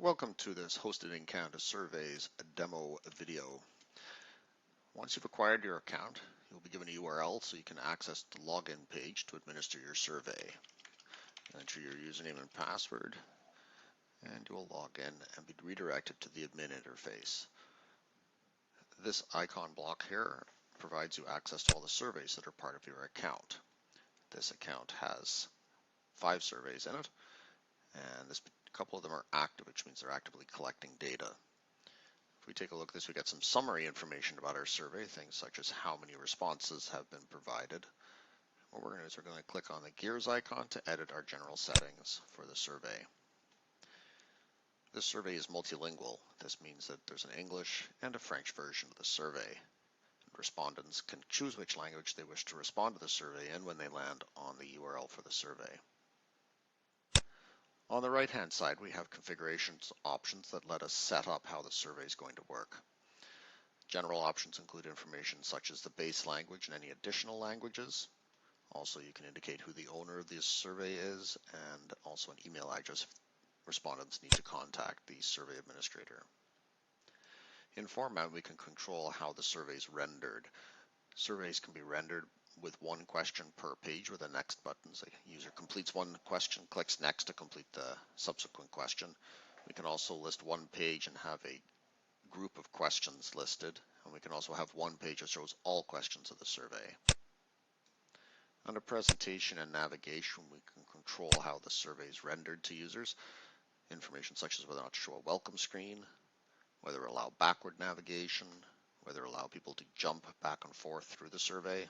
Welcome to this Hosted Encounter Surveys demo video. Once you've acquired your account, you'll be given a URL so you can access the login page to administer your survey. Enter your username and password, and you'll log in and be redirected to the admin interface. This icon block here provides you access to all the surveys that are part of your account. This account has 5 surveys in it, and a couple of them are active, which means they're actively collecting data. If we take a look at this, we get some summary information about our survey, things such as how many responses have been provided. What we're going to do is we're going to click on the gears icon to edit our general settings for the survey. This survey is multilingual. This means that there's an English and a French version of the survey. Respondents can choose which language they wish to respond to the survey in when they land on the URL for the survey. On the right-hand side, we have configurations options that let us set up how the survey is going to work. General options include information such as the base language and any additional languages. Also, you can indicate who the owner of this survey is and also an email address if respondents need to contact the survey administrator. In format, we can control how the survey is rendered. Surveys can be rendered with one question per page with a next button. So the user completes one question, clicks next to complete the subsequent question. We can also list one page and have a group of questions listed, and we can also have one page that shows all questions of the survey. Under presentation and navigation, we can control how the survey is rendered to users. Information such as whether or not to show a welcome screen, whether to allow backward navigation, whether to allow people to jump back and forth through the survey.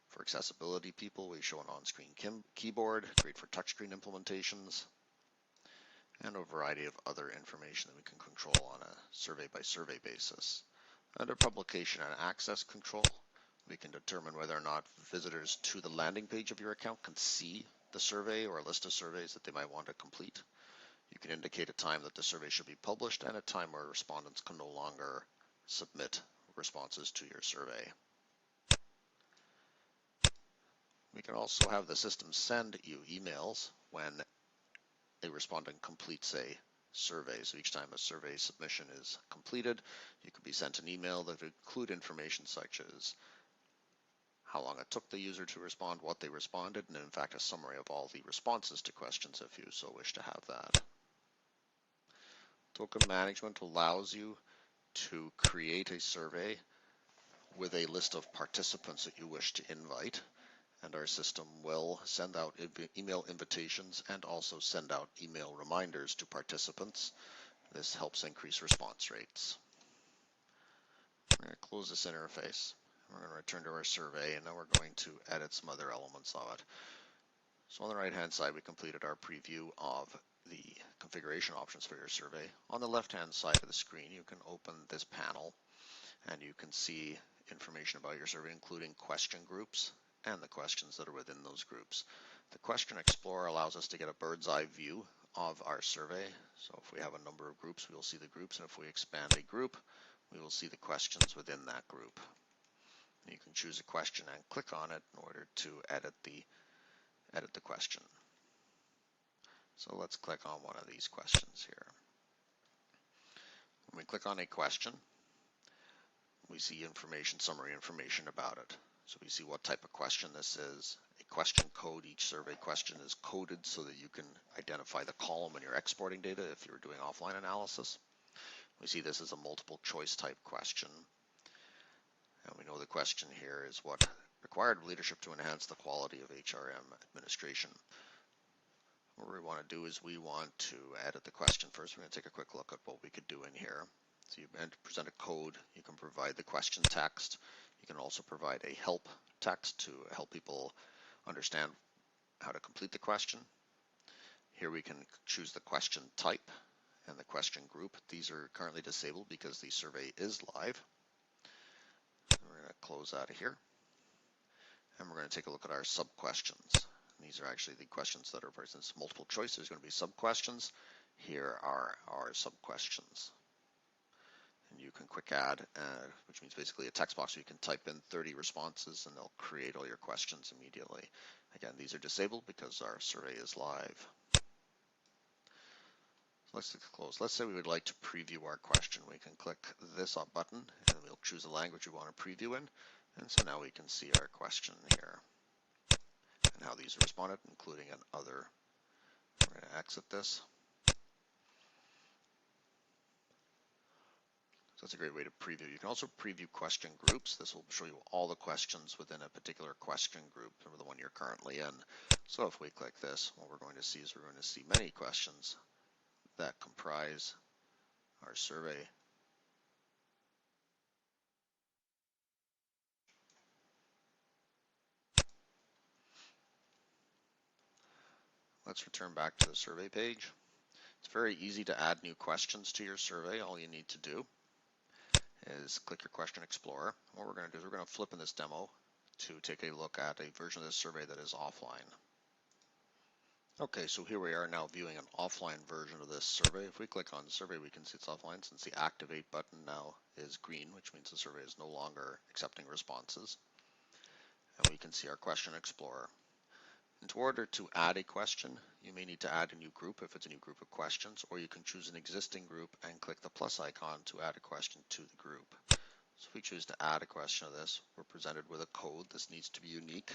For accessibility people, we show an on-screen keyboard, great for touchscreen implementations, and a variety of other information that we can control on a survey-by-survey basis. Under publication and access control, we can determine whether or not visitors to the landing page of your account can see the survey or a list of surveys that they might want to complete. You can indicate a time that the survey should be published and a time where respondents can no longer submit responses to your survey. We can also have the system send you emails when a respondent completes a survey. So each time a survey submission is completed, you could be sent an email that would include information such as how long it took the user to respond, what they responded, and in fact a summary of all the responses to questions if you so wish to have that. Token management allows you to create a survey with a list of participants that you wish to invite, and our system will send out email invitations and also send out email reminders to participants. This helps increase response rates. I'm going to close this interface. We're going to return to our survey, and now we're going to edit some other elements of it. So on the right-hand side, we completed our preview of the configuration options for your survey. On the left-hand side of the screen, you can open this panel, and you can see information about your survey, including question groups and the questions that are within those groups. The Question Explorer allows us to get a bird's eye view of our survey. So if we have a number of groups, we will see the groups, and if we expand a group, we will see the questions within that group. You can choose a question and click on it in order to edit the question. So let's click on one of these questions here. When we click on a question, we see summary information about it. So we see what type of question this is, a question code. Each survey question is coded so that you can identify the column when you're exporting data if you're doing offline analysis. We see this as a multiple choice type question. And we know the question here is what required leadership to enhance the quality of HRM administration. What we want to do is we want to edit the question first. We're going to take a quick look at what we could do in here. So you present a code, you can provide the question text. You can also provide a help text to help people understand how to complete the question. Here we can choose the question type and the question group. These are currently disabled because the survey is live. We're going to close out of here. And we're going to take a look at our sub-questions. These are actually the questions that are, for instance, multiple choice. There's going to be sub-questions. Here are our sub-questions. And you can quick add, which means basically a text box where you can type in 30 responses and they'll create all your questions immediately. Again, these are disabled because our survey is live. Let's click close. Let's say we would like to preview our question. We can click this up button and we'll choose the language we want to preview in. And so now we can see our question here and how these responded, including an other. We're going to exit this. So that's a great way to preview. You can also preview question groups. This will show you all the questions within a particular question group, or the one you're currently in. So if we click this, what we're going to see is we're going to see many questions that comprise our survey. Let's return back to the survey page. It's very easy to add new questions to your survey. All you need to do is click your question explorer. What we're going to do is we're going to flip in this demo to take a look at a version of this survey that is offline. Okay, so here we are now viewing an offline version of this survey. If we click on the survey, we can see it's offline since the activate button now is green, which means the survey is no longer accepting responses. And we can see our question explorer. In order to add a question, you may need to add a new group if it's a new group of questions, or you can choose an existing group and click the plus icon to add a question to the group. So if we choose to add a question of this, we're presented with a code. This needs to be unique.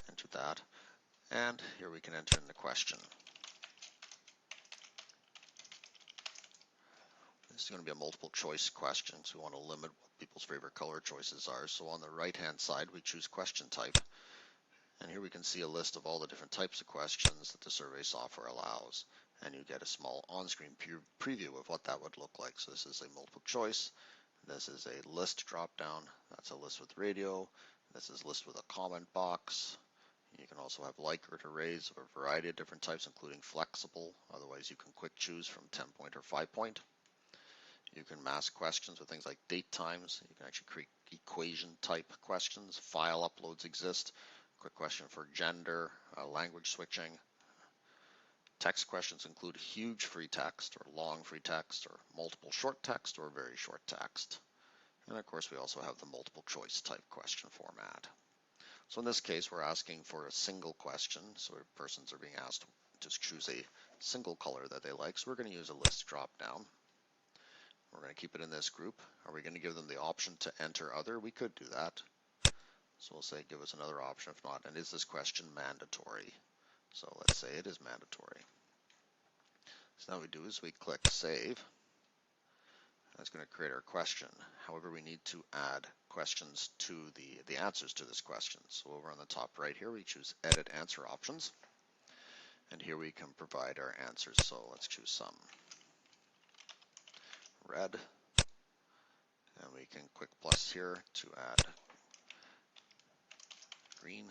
Enter that, and here we can enter in the question. This is going to be a multiple choice question, so we want to limit what people's favorite color choices are. So on the right hand side, we choose question type. And here we can see a list of all the different types of questions that the survey software allows. And you get a small on-screen preview of what that would look like. So this is a multiple choice. This is a list drop-down. That's a list with radio. This is a list with a comment box. You can also have Likert arrays of a variety of different types, including flexible. Otherwise, you can quick choose from 10-point or 5-point. You can mask questions with things like date times. You can actually create equation type questions. File uploads exist. Quick question for gender, language switching. Text questions include huge free text or long free text or multiple short text or very short text. And of course we also have the multiple choice type question format. So in this case we're asking for a single question, so persons are being asked to choose a single color that they like. So we're going to use a list drop down. We're going to keep it in this group. Are we going to give them the option to enter other? We could do that. So we'll say give us another option if not. And is this question mandatory? So let's say it is mandatory. So now what we do is we click save. That's going to create our question. However, we need to add questions to the answers to this question. So over on the top right here, we choose edit answer options. And here we can provide our answers. So let's choose some red. And we can click plus here to add green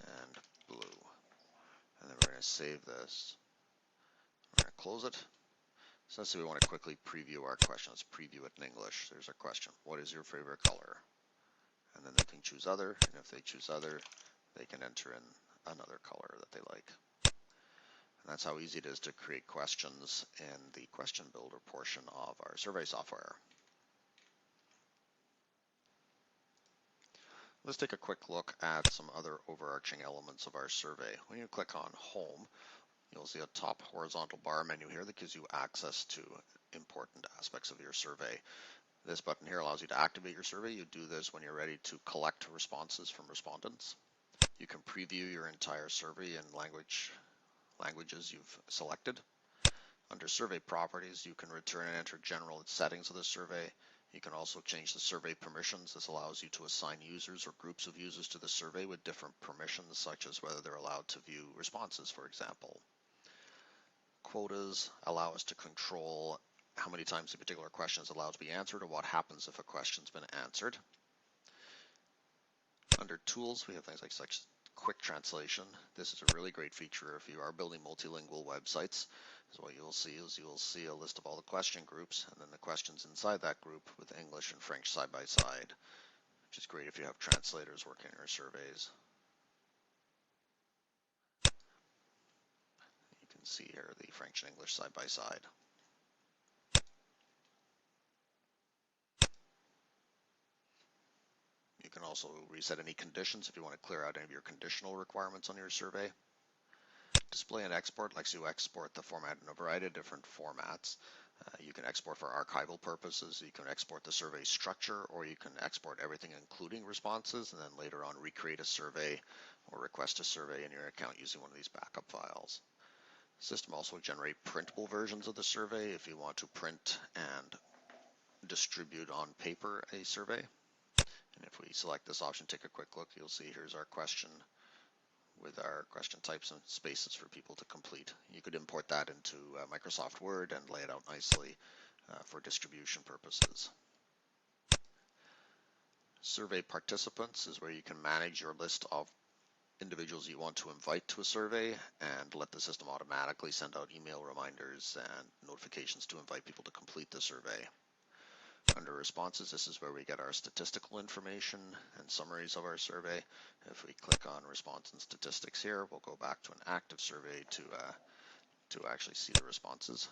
and blue. And then we're going to save this. We're going to close it. So let's say we want to quickly preview our question. Let's preview it in English. There's our question. What is your favorite color? And then they can choose other. And if they choose other, they can enter in another color that they like. And that's how easy it is to create questions in the question builder portion of our survey software. Let's take a quick look at some other overarching elements of our survey. When you click on Home, you'll see a top horizontal bar menu here that gives you access to important aspects of your survey. This button here allows you to activate your survey. You do this when you're ready to collect responses from respondents. You can preview your entire survey in languages you've selected. Under survey properties, you can return and enter general settings of the survey. You can also change the survey permissions. This allows you to assign users or groups of users to the survey with different permissions, such as whether they're allowed to view responses, for example. Quotas allow us to control how many times a particular question is allowed to be answered or what happens if a question's been answered. Under tools, we have things like quick translation. This is a really great feature if you are building multilingual websites. So what you'll see is a list of all the question groups and then the questions inside that group with English and French side by side, which is great if you have translators working in your surveys. You can see here the French and English side by side. You can also reset any conditions if you want to clear out any of your conditional requirements on your survey. Display and export lets you export the format in a variety of different formats. You can export for archival purposes, you can export the survey structure, or you can export everything including responses and then later on recreate a survey or request a survey in your account using one of these backup files. The system also generates printable versions of the survey if you want to print and distribute on paper a survey. And if we select this option, take a quick look, you'll see here's our question with our question types and spaces for people to complete. You could import that into Microsoft Word and lay it out nicely for distribution purposes. Survey participants is where you can manage your list of individuals you want to invite to a survey and let the system automatically send out email reminders and notifications to invite people to complete the survey. Under responses, this is where we get our statistical information and summaries of our survey. If we click on response and statistics here, we'll go back to an active survey to actually see the responses.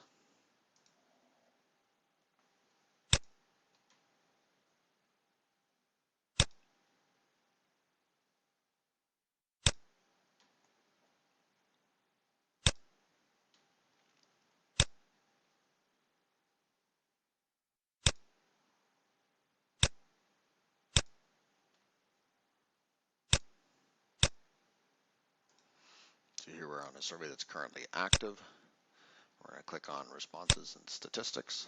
So here we're on a survey that's currently active. We're going to click on responses and statistics.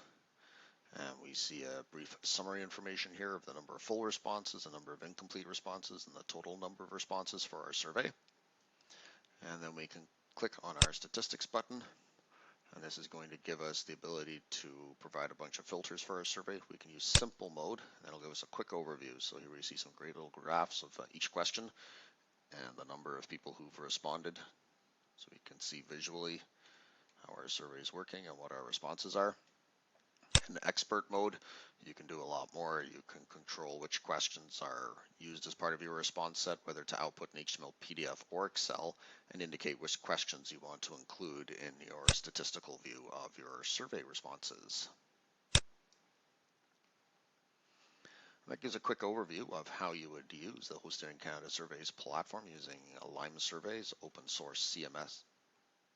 And we see a brief summary information here of the number of full responses, the number of incomplete responses, and the total number of responses for our survey. And then we can click on our statistics button. And this is going to give us the ability to provide a bunch of filters for our survey. We can use simple mode, and that'll give us a quick overview. So here we see some great little graphs of each question and the number of people who've responded. So we can see visually how our survey is working and what our responses are. In expert mode, you can do a lot more. You can control which questions are used as part of your response set, whether to output in HTML, PDF, or Excel, and indicate which questions you want to include in your statistical view of your survey responses. That gives a quick overview of how you would use the Hosted in Canada Surveys platform using Lima Surveys open source CMS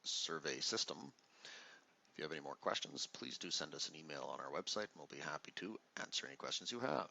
survey system. If you have any more questions, please do send us an email on our website and we'll be happy to answer any questions you have.